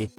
1.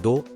2.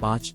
5.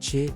6.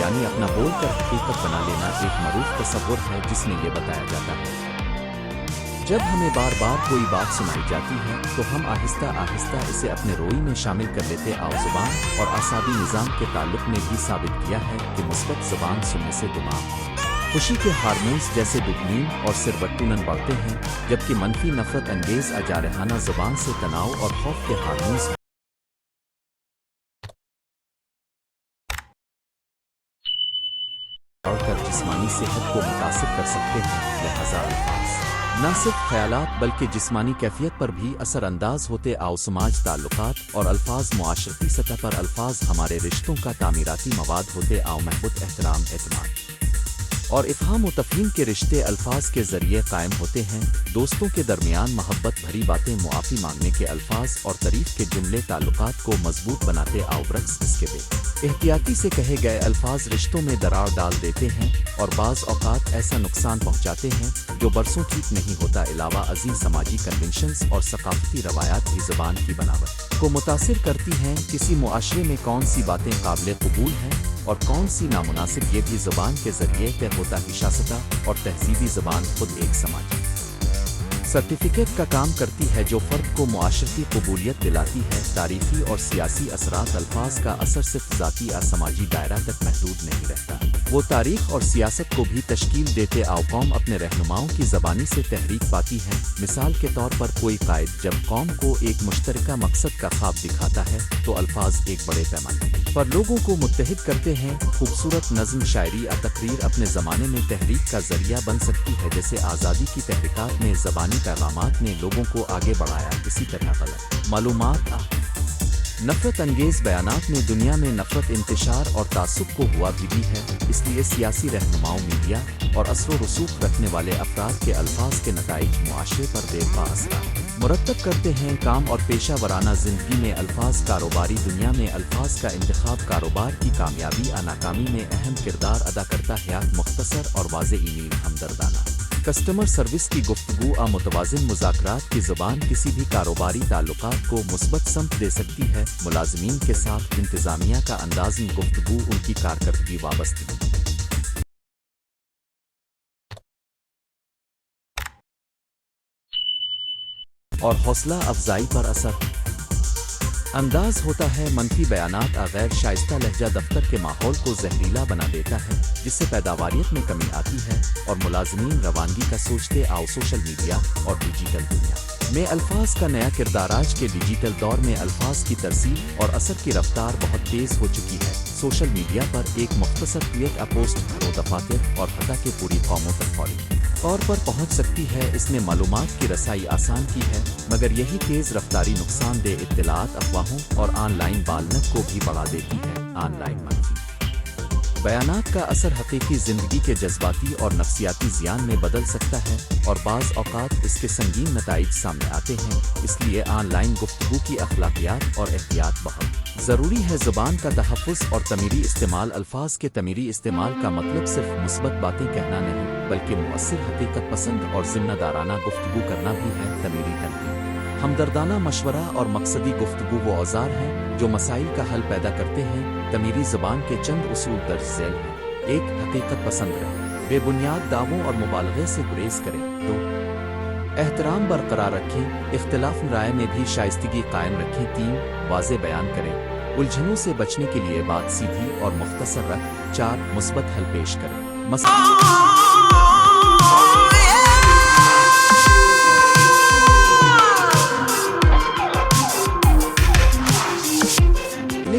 یعنی اپنا بول کر حقیقت بنا لینا ایک معروف تصور ہے جس میں یہ بتایا جاتا ہے جب ہمیں بار بار کوئی بات سنائی جاتی ہے تو ہم آہستہ آہستہ اسے اپنے روئی میں شامل کر لیتے زبان اور اعصابی نظام کے تعلق نے بھی ثابت کیا ہے کہ مثبت زبان سننے سے دماغ خوشی کے ہارمونز جیسے ڈوپامین اور سیروٹونن بڑھتے ہیں جبکہ منفی نفرت انگیز اجارحانہ زبان سے تناؤ اور خوف کے ہارمونز بڑھ کر جسمانی صحت کو متاثر کر سکتے ہیں لہذا الفاظ نہ صرف خیالات بلکہ جسمانی کیفیت پر بھی اثر انداز ہوتے سماج تعلقات اور الفاظ معاشرتی سطح پر الفاظ ہمارے رشتوں کا تعمیراتی مواد ہوتے محبت احترام اعتماد اور افہام و تفہیم کے رشتے الفاظ کے ذریعے قائم ہوتے ہیں دوستوں کے درمیان محبت بھری باتیں معافی مانگنے کے الفاظ اور تعریف کے جملے تعلقات کو مضبوط بناتے برعکس اس کے بے احتیاطی سے کہے گئے الفاظ رشتوں میں دراڑ ڈال دیتے ہیں اور بعض اوقات ایسا نقصان پہنچاتے ہیں جو برسوں ٹھیک نہیں ہوتا علاوہ ازیں سماجی کنونشنز اور ثقافتی روایات بھی زبان کی بناوٹ کو متاثر کرتی ہیں کسی معاشرے میں کون سی باتیں قابل قبول ہیں اور کون سی نامناسب یہ بھی زبان کے ذریعے طے ہوتا ہے شائستہ اور تہذیبی زبان خود ایک سماجی سرٹیفکیٹ کا کام کرتی ہے جو فرد کو معاشرتی قبولیت دلاتی ہے تاریخی اور سیاسی اثرات الفاظ کا اثر صرف ذاتی سماجی دائرہ تک محدود نہیں رہتا وہ تاریخ اور سیاست کو بھی تشکیل دیتے قوم اپنے رہنماؤں کی زبانی سے تحریک پاتی ہے مثال کے طور پر کوئی قائد جب قوم کو ایک مشترکہ مقصد کا خواب دکھاتا ہے تو الفاظ ایک بڑے پیمانے پر لوگوں کو متحد کرتے ہیں خوبصورت نظم شاعری اور تقریر اپنے زمانے میں تحریک کا ذریعہ بن سکتی ہے جیسے آزادی کی تحریکات میں زبانی پیغامات نے لوگوں کو آگے بڑھایا اسی طرح غلط معلومات نفرت انگیز بیانات نے دنیا میں نفرت انتشار اور تعصب کو ہوا بھی ہے اس لیے سیاسی رہنماؤں میڈیا اور اثر و رسوخ رکھنے والے افراد کے الفاظ کے نتائج معاشرے پر دیر پا اثرات مرتب کرتے ہیں کام اور پیشہ ورانہ زندگی میں الفاظ کاروباری دنیا میں الفاظ کا انتخاب کاروبار کی کامیابی یا ناکامی میں اہم کردار ادا کرتا ہے مختصر اور واضح ای میل ہمدردانہ کسٹمر سروس کی گفتگو متوازن مذاکرات کی زبان کسی بھی کاروباری تعلقات کو مثبت سمت دے سکتی ہے ملازمین کے ساتھ انتظامیہ کا اندازی گفتگو ان کی کارکردگی وابستگی اور حوصلہ افزائی پر اثر انداز ہوتا ہے منفی بیانات غیر شائستہ لہجہ دفتر کے ماحول کو زہریلا بنا دیتا ہے جس سے پیداواریت میں کمی آتی ہے اور ملازمین روانگی کا سوچتے سوشل میڈیا اور ڈیجیٹل دنیا میں الفاظ کا نیا کردار آج کے ڈیجیٹل دور میں الفاظ کی ترسیل اور اثر کی رفتار بہت تیز ہو چکی ہے سوشل میڈیا پر ایک مختصر ٹویٹ پوسٹ دفاتر اور حتیٰ کہ پوری قوموں تک فوری طور پر پہنچ سکتی ہے اس نے معلومات کی رسائی آسان کی ہے مگر یہی تیز رفتاری نقصان دہ اطلاعات افواہوں اور آن لائن بالنت کو بھی بڑھا دیتی ہے آن لائن منفی بیانات کا اثر حقیقی زندگی کے جذباتی اور نفسیاتی زیان میں بدل سکتا ہے اور بعض اوقات اس کے سنگین نتائج سامنے آتے ہیں اس لیے آن لائن گفتگو کی اخلاقیات اور احتیاط بہت ضروری ہے زبان کا تحفظ اور تعمیری استعمال الفاظ کے تعمیری استعمال کا مطلب صرف مثبت باتیں کہنا نہیں بلکہ مؤثر حقیقت پسند اور ذمہ دارانہ گفتگو کرنا بھی ہے تعمیری تنقید ہمدردانہ مشورہ اور مقصدی گفتگو وہ اوزار ہیں جو مسائل کا حل پیدا کرتے ہیں تعمیری زبان کے چند اصول درج ذیل ہیں ایک حقیقت پسند رہیں بے بنیاد دعووں اور مبالغے سے گریز کریں دو احترام برقرار رکھیں اختلاف رائے میں بھی شائستگی قائم رکھیں تین واضح بیان کریں الجھنوں سے بچنے کے لیے بات سیدھی اور مختصر رکھ چار مثبت حل پیش کریں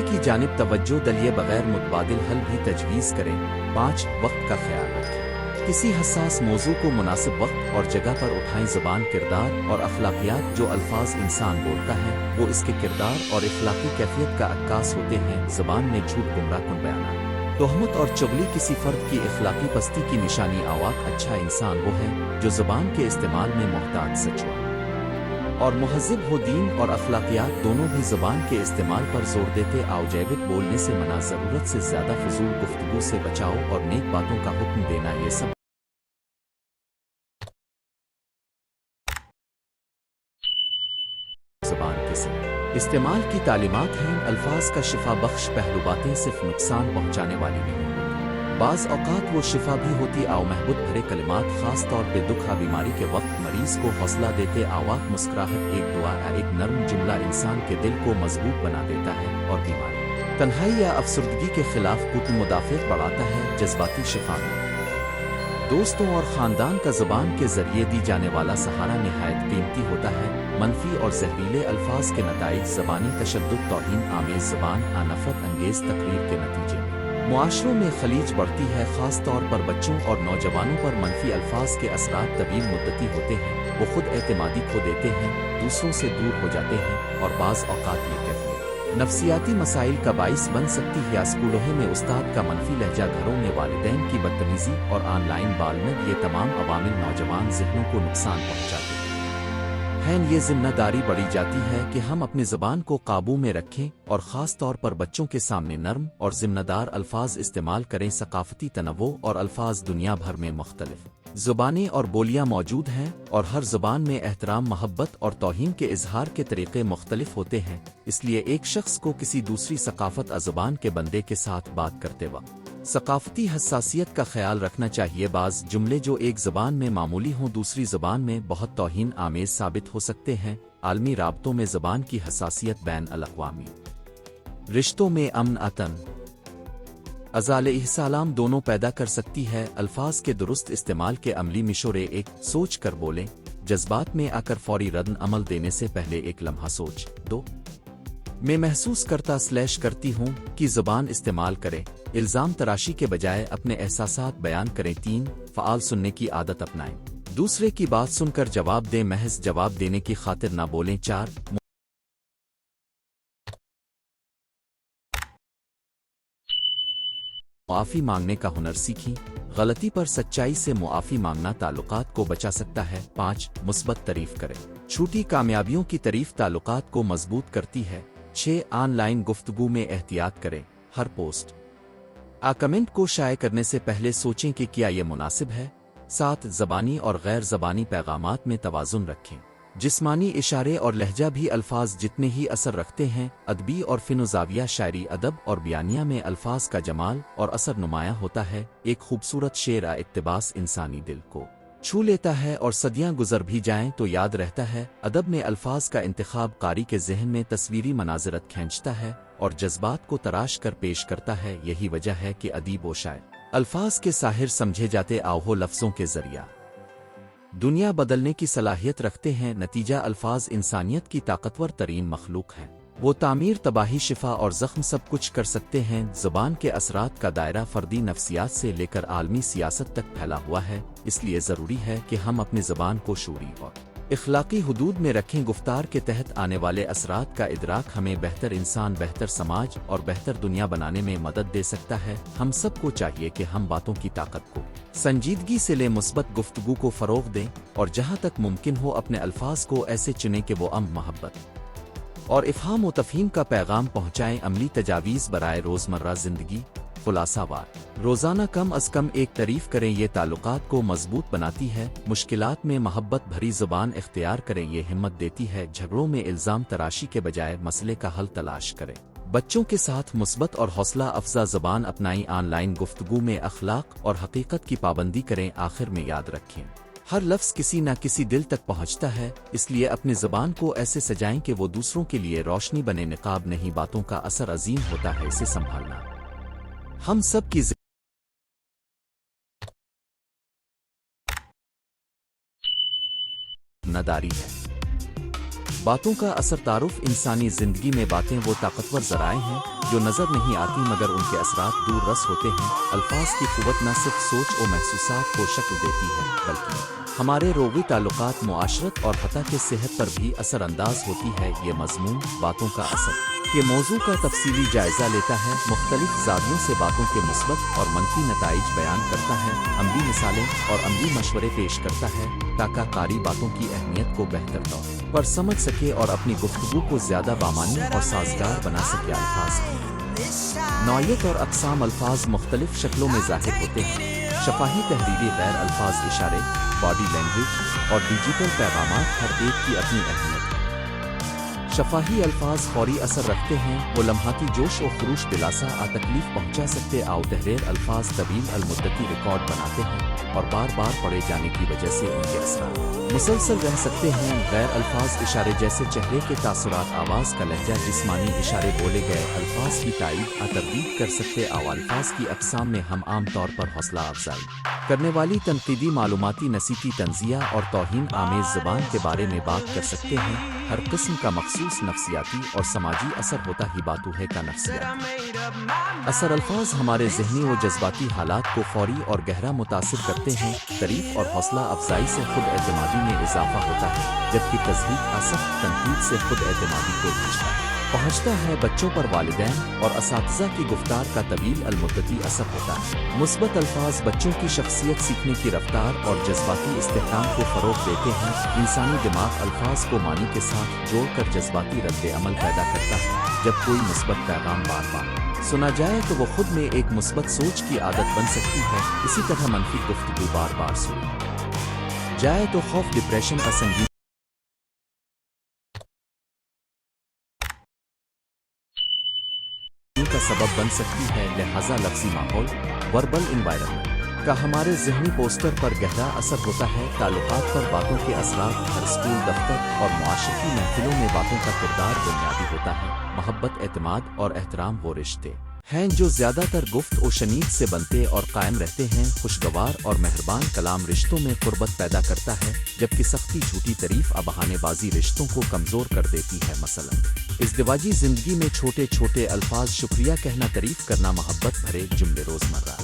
کی جانب توجہ دلیے بغیر متبادل حل بھی تجویز کریں 5 وقت کا خیال رکھیں کسی حساس موضوع کو مناسب وقت اور جگہ پر اٹھائیں زبان کردار اور اخلاقیات جو الفاظ انسان بولتا ہے وہ اس کے کردار اور اخلاقی کیفیت کا عکاس ہوتے ہیں زبان میں جھوٹ گمراہ کن بیانات تہمت اور چغلی کسی فرد کی اخلاقی پستی کی نشانی اچھا انسان وہ ہے جو زبان کے استعمال میں محتاط سچا اور مہذب ہو دین اور اخلاقیات دونوں بھی زبان کے استعمال پر زور دیتے جیوت بولنے سے منع ضرورت سے زیادہ فضول گفتگو سے بچاؤ اور نیک باتوں کا حکم دینا یہ سب زبان کے سے استعمال کی تعلیمات ہیں الفاظ کا شفا بخش پہلو باتیں صرف نقصان پہنچانے والی نہیں ہوتی، بعض اوقات وہ شفا بھی ہوتی محبت بھرے کلمات خاص طور پہ دکھ بیماری کے وقت مریض کو حوصلہ دیتے آواز مسکراہٹ ایک دعا یا ایک نرم جملہ انسان کے دل کو مضبوط بنا دیتا ہے اور بیماری تنہائی یا افسردگی کے خلاف قوت مدافعت بڑھاتا ہے جذباتی شفا میں دوستوں اور خاندان کا زبان کے ذریعے دی جانے والا سہارا نہایت قیمتی ہوتا ہے منفی اور زہریلے الفاظ کے نتائج زبانی تشدد توہین آمیز زبان نفرت انگیز تقریر کے نتیجے میں معاشروں میں خلیج بڑھتی ہے خاص طور پر بچوں اور نوجوانوں پر منفی الفاظ کے اثرات طویل مدتی ہوتے ہیں وہ خود اعتمادی کھو دیتے ہیں دوسروں سے دور ہو جاتے ہیں اور بعض اوقات یہ کیفیت نفسیاتی مسائل کا باعث بن سکتی ہے اسکولوں میں استاد کا منفی لہجہ گھروں میں والدین کی بدتمیزی اور آن لائن بالنگ یہ تمام عوامل نوجوان ذہنوں کو نقصان پہنچاتے ہیں یہ ذمہ داری بڑھی جاتی ہے کہ ہم اپنی زبان کو قابو میں رکھیں اور خاص طور پر بچوں کے سامنے نرم اور ذمہ دار الفاظ استعمال کریں ثقافتی تنوع اور الفاظ دنیا بھر میں مختلف زبانیں اور بولیاں موجود ہیں اور ہر زبان میں احترام محبت اور توہین کے اظہار کے طریقے مختلف ہوتے ہیں اس لیے ایک شخص کو کسی دوسری ثقافت زبان کے بندے کے ساتھ بات کرتے وقت ثقافتی حساسیت کا خیال رکھنا چاہیے بعض جملے جو ایک زبان میں معمولی ہوں دوسری زبان میں بہت توہین آمیز ثابت ہو سکتے ہیں عالمی رابطوں میں زبان کی حساسیت بین الاقوامی رشتوں میں امن ازالِ سلام دونوں پیدا کر سکتی ہے الفاظ کے درست استعمال کے عملی مشورے ایک سوچ کر بولیں جذبات میں آ کر فوری رد عمل دینے سے پہلے ایک لمحہ سوچ دو میں محسوس کرتی ہوں کہ زبان استعمال کریں الزام تراشی کے بجائے اپنے احساسات بیان کریں 3 فعال سننے کی عادت اپنائیں دوسرے کی بات سن کر جواب دیں محض جواب دینے کی خاطر نہ بولیں 4 معافی مانگنے کا ہنر سیکھیں غلطی پر سچائی سے معافی مانگنا تعلقات کو بچا سکتا ہے 5 مثبت تعریف کریں چھوٹی کامیابیوں کی تعریف تعلقات کو مضبوط کرتی ہے 6 آن لائن گفتگو میں احتیاط کریں ہر پوسٹ کمنٹ کو شائع کرنے سے پہلے سوچیں کہ کیا یہ مناسب ہے 7 زبانی اور غیر زبانی پیغامات میں توازن رکھیں جسمانی اشارے اور لہجہ بھی الفاظ جتنے ہی اثر رکھتے ہیں ادبی اور فن و زاویہ شاعری ادب اور بیانیہ میں الفاظ کا جمال اور اثر نمایاں ہوتا ہے ایک خوبصورت شعر اقتباس انسانی دل کو چھو لیتا ہے اور صدیاں گزر بھی جائیں تو یاد رہتا ہے ادب میں الفاظ کا انتخاب قاری کے ذہن میں تصویری مناظرت کھینچتا ہے اور جذبات کو تراش کر پیش کرتا ہے یہی وجہ ہے کہ ادیب و شاعر الفاظ کے ساحر سمجھے جاتے آہو لفظوں کے ذریعہ دنیا بدلنے کی صلاحیت رکھتے ہیں نتیجہ الفاظ انسانیت کی طاقتور ترین مخلوق ہیں وہ تعمیر تباہی شفا اور زخم سب کچھ کر سکتے ہیں زبان کے اثرات کا دائرہ فردی نفسیات سے لے کر عالمی سیاست تک پھیلا ہوا ہے اس لیے ضروری ہے کہ ہم اپنی زبان کو شعوری اور اخلاقی حدود میں رکھیں گفتار کے تحت آنے والے اثرات کا ادراک ہمیں بہتر انسان بہتر سماج اور بہتر دنیا بنانے میں مدد دے سکتا ہے ہم سب کو چاہیے کہ ہم باتوں کی طاقت کو سنجیدگی سے لیں مثبت گفتگو کو فروغ دیں اور جہاں تک ممکن ہو اپنے الفاظ کو ایسے چنیں کہ وہ محبت اور افہام و تفہیم کا پیغام پہنچائیں عملی تجاویز برائے روزمرہ زندگی خلاصہ وار روزانہ کم از کم ایک تعریف کریں یہ تعلقات کو مضبوط بناتی ہے مشکلات میں محبت بھری زبان اختیار کریں یہ ہمت دیتی ہے جھگڑوں میں الزام تراشی کے بجائے مسئلے کا حل تلاش کریں بچوں کے ساتھ مثبت اور حوصلہ افزا زبان اپنائیں آن لائن گفتگو میں اخلاق اور حقیقت کی پابندی کریں آخر میں یاد رکھیں ہر لفظ کسی نہ کسی دل تک پہنچتا ہے اس لیے اپنی زبان کو ایسے سجائیں کہ وہ دوسروں کے لیے روشنی بنے نقاب نہیں باتوں کا اثر عظیم ہوتا ہے اسے سنبھالنا ہم سب کی ذمہ داری ہے باتوں کا اثر تعارف انسانی زندگی میں باتیں وہ طاقتور ذرائع ہیں جو نظر نہیں آتی مگر ان کے اثرات دور رس ہوتے ہیں الفاظ کی قوت نہ صرف سوچ و محسوسات کو شکل دیتی ہے بلکہ ہمارے روگی تعلقات معاشرت اور حتی کہ صحت پر بھی اثر انداز ہوتی ہے یہ مضمون باتوں کا اثر کے موضوع کا تفصیلی جائزہ لیتا ہے مختلف زاویوں سے باتوں کے مثبت اور منفی نتائج بیان کرتا ہے عملی مثالیں اور عملی مشورے پیش کرتا ہے تاکہ قاری باتوں کی اہمیت کو بہتر طور پر سمجھ سکے اور اپنی گفتگو کو زیادہ بامانی اور سازگار بنا سکے الفاظ کی نوعیت اور اقسام الفاظ مختلف شکلوں میں ظاہر ہوتے ہیں شفاہی تحریری غیر الفاظ اشارے باڈی لینگویج اور ڈیجیٹل پیغامات ہر ایک کی اپنی اہمیت ہے شفاہی الفاظ فوری اثر رکھتے ہیں، وہ لمحاتی جوش و خروش دلاسا تکلیف پہنچا سکتے تحریر الفاظ طویل المدتی ریکارڈ بناتے ہیں اور بار بار پڑھے جانے کی وجہ سے ان کے اثرات مسلسل رہ سکتے ہیں۔ غیر الفاظ اشارے جیسے چہرے کے تاثرات، آواز کا لہجہ، جسمانی اشارے بولے گئے الفاظ کی تائید تردید کر سکتے الفاظ کی اقسام میں ہم عام طور پر حوصلہ افزائی کرنے والی تنقیدی، معلوماتی، نصیحتی، تنزیہ اور توہین آمیز زبان کے بارے میں بات کر سکتے ہیں۔ ہر قسم کا مخصوص نفسیاتی اور سماجی اثر ہوتا ہی باتوں ہے کا نفسیاتی اثر۔ الفاظ ہمارے ذہنی و جذباتی حالات کو فوری اور گہرا متاثر کرتے ہیں۔ تعریف اور حوصلہ افزائی سے خود اعتمادی میں اضافہ ہوتا ہے، جبکہ تذہیب سخت تنقید سے خود اعتمادی کو پہنچتا ہے۔ بچوں پر والدین اور اساتذہ کی گفتار کا طویل المدتی اثر ہوتا ہے۔ مثبت الفاظ بچوں کی شخصیت، سیکھنے کی رفتار اور جذباتی استحکام کو فروغ دیتے ہیں۔ انسانی دماغ الفاظ کو معنی کے ساتھ جوڑ کر جذباتی رد عمل پیدا کرتا ہے۔ جب کوئی مثبت پیغام بار بار سنا جائے تو وہ خود میں ایک مثبت سوچ کی عادت بن سکتی ہے۔ اسی طرح منفی گفتگو بار بار سنی جائے تو خوف، ڈپریشن کا سنگین کا سبب بن سکتی ہے۔ لہذا لفظی ماحول، وربل انوائرمنٹ کا ہمارے ذہنی پوسٹر پر گہرا اثر ہوتا ہے۔ تعلقات پر باتوں کے اثرات، ہر اسکول، دفتر اور معاشرتی محفلوں میں باتوں کا کردار بنیادی ہوتا ہے۔ محبت، اعتماد اور احترام وہ رشتے ہیں جو زیادہ تر گفت و شنید سے بنتے اور قائم رہتے ہیں۔ خوشگوار اور مہربان کلام رشتوں میں قربت پیدا کرتا ہے، جبکہ سختی، جھوٹی تعریف، بہانے بازی رشتوں کو کمزور کر دیتی ہے۔ مثلا ازدواجی زندگی میں چھوٹے چھوٹے الفاظ، شکریہ کہنا، تعریف کرنا، محبت بھرے جملے روزمرہ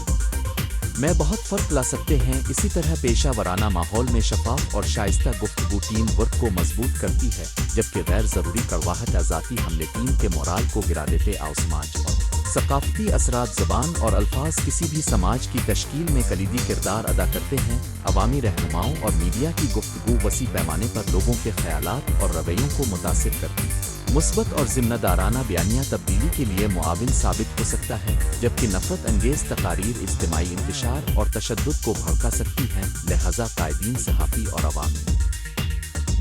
میں بہت فرق لا سکتے ہیں۔ اسی طرح پیشہ ورانہ ماحول میں شفاف اور شائستہ گفتگو ٹیم ورک کو مضبوط کرتی ہے، جبکہ غیر ضروری کڑواہٹ، ذاتی حملے ٹیم کے مورال کو گرا دیتے۔ سماج اور ثقافتی اثرات، زبان اور الفاظ کسی بھی سماج کی تشکیل میں کلیدی کردار ادا کرتے ہیں۔ عوامی رہنماؤں اور میڈیا کی گفتگو وسیع پیمانے پر لوگوں کے خیالات اور رویوں کو متاثر کرتی ہے۔ مثبت اور ذمہ دارانہ بیانیہ تبدیلی کے لیے معاون ثابت ہو سکتا ہے، جبکہ نفرت انگیز تقاریر اجتماعی انتشار اور تشدد کو بھڑکا سکتی ہیں۔ لہذا قائدین، صحافی اور عوامی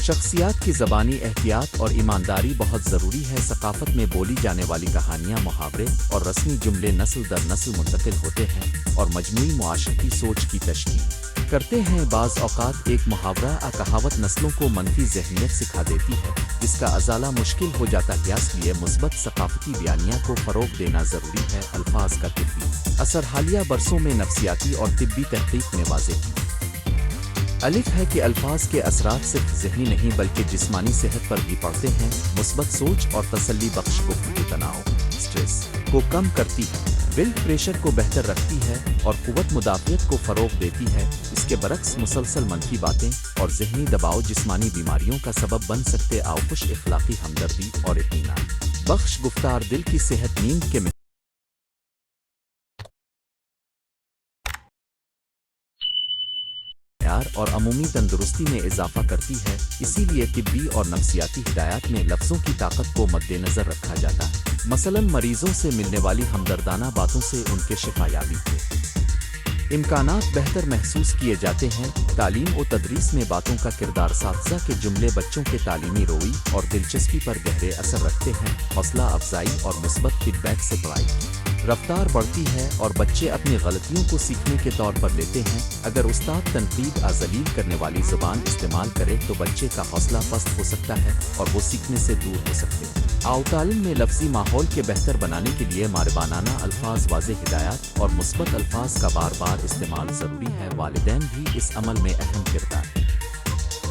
شخصیات کی زبانی احتیاط اور ایمانداری بہت ضروری ہے۔ ثقافت میں بولی جانے والی کہانیاں، محاورے اور رسمی جملے نسل در نسل منتقل ہوتے ہیں اور مجموعی معاشرتی سوچ کی تشکیل کرتے ہیں۔ بعض اوقات ایک محاورہ کہاوت نسلوں کو منفی ذہنیت سکھا دیتی ہے، جس کا ازالہ مشکل ہو جاتا ہے۔ اس لیے مثبت ثقافتی بیانیہ کو فروغ دینا ضروری ہے۔ الفاظ کا طبی اثر حالیہ برسوں میں نفسیاتی اور طبی تحقیق میں واضح ہے کہ الفاظ کے اثرات صرف ذہنی نہیں بلکہ جسمانی صحت پر بھی پڑتے ہیں۔ مثبت سوچ اور تسلی بخش گفتگو تناؤ، سٹریس کو کم کرتی ہے، بلڈ پریشر کو بہتر رکھتی ہے اور قوت مدافعت کو فروغ دیتی ہے۔ اس کے برعکس مسلسل منفی باتیں اور ذہنی دباؤ جسمانی بیماریوں کا سبب بن سکتے۔ خوش اخلاقی، ہمدردی اور اطمینان بخش گفتار دل کی صحت، نیند کے اور عمومی تندرستی میں اضافہ کرتی ہے۔ اسی لیے طبی اور نفسیاتی ہدایات میں لفظوں کی طاقت کو مد نظر رکھا جاتا ہے۔ مثلاً مریضوں سے ملنے والی ہمدردانہ باتوں سے ان کے شفا یابی کے امکانات بہتر محسوس کیے جاتے ہیں۔ تعلیم و تدریس میں باتوں کا کردار، اساتذہ کے جملے بچوں کے تعلیمی روی اور دلچسپی پر گہرے اثر رکھتے ہیں۔ حوصلہ افزائی اور مثبت فیڈ بیک سے پڑھائی رفتار بڑھتی ہے اور بچے اپنی غلطیوں کو سیکھنے کے طور پر لیتے ہیں۔ اگر استاد تنقید ذلیل کرنے والی زبان استعمال کرے تو بچے کا حوصلہ پست ہو سکتا ہے اور وہ سیکھنے سے دور ہو سکتے ہیں۔ تعلیم میں لفظی ماحول کے بہتر بنانے کے لیے مہربانانہ الفاظ، واضح ہدایات اور مثبت الفاظ کا بار بار استعمال ضروری ہے۔ والدین بھی اس عمل میں اہم کردار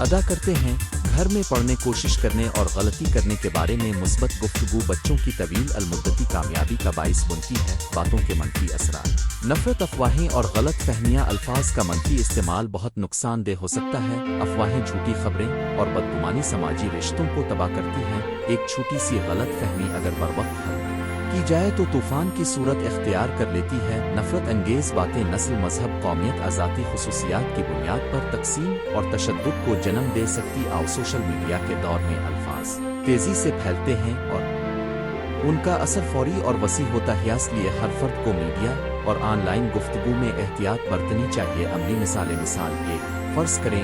ادا کرتے ہیں۔ گھر میں پڑھنے، کوشش کرنے اور غلطی کرنے کے بارے میں مثبت گفتگو بچوں کی طویل المدتی کامیابی کا باعث بنتی ہے۔ باتوں کے منفی اثرات، نفرت، افواہیں اور غلط فہمیاں، الفاظ کا منفی استعمال بہت نقصان دہ ہو سکتا ہے۔ افواہیں، جھوٹی خبریں اور بدگمانی سماجی رشتوں کو تباہ کرتی ہیں۔ ایک چھوٹی سی غلط فہمی اگر بروقت حل کی جائے تو طوفان کی صورت اختیار کر لیتی ہے۔ نفرت انگیز باتیں نسل، مذہب، قومیت، ذاتی خصوصیات کی بنیاد پر تقسیم اور تشدد کو جنم دے سکتی۔ سوشل میڈیا کے دور میں الفاظ تیزی سے پھیلتے ہیں اور ان کا اثر فوری اور وسیع ہوتا ہے۔ اس لیے ہر فرد کو میڈیا اور آن لائن گفتگو میں احتیاط برتنی چاہیے۔ عملی مثال ایک فرض کریں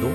2,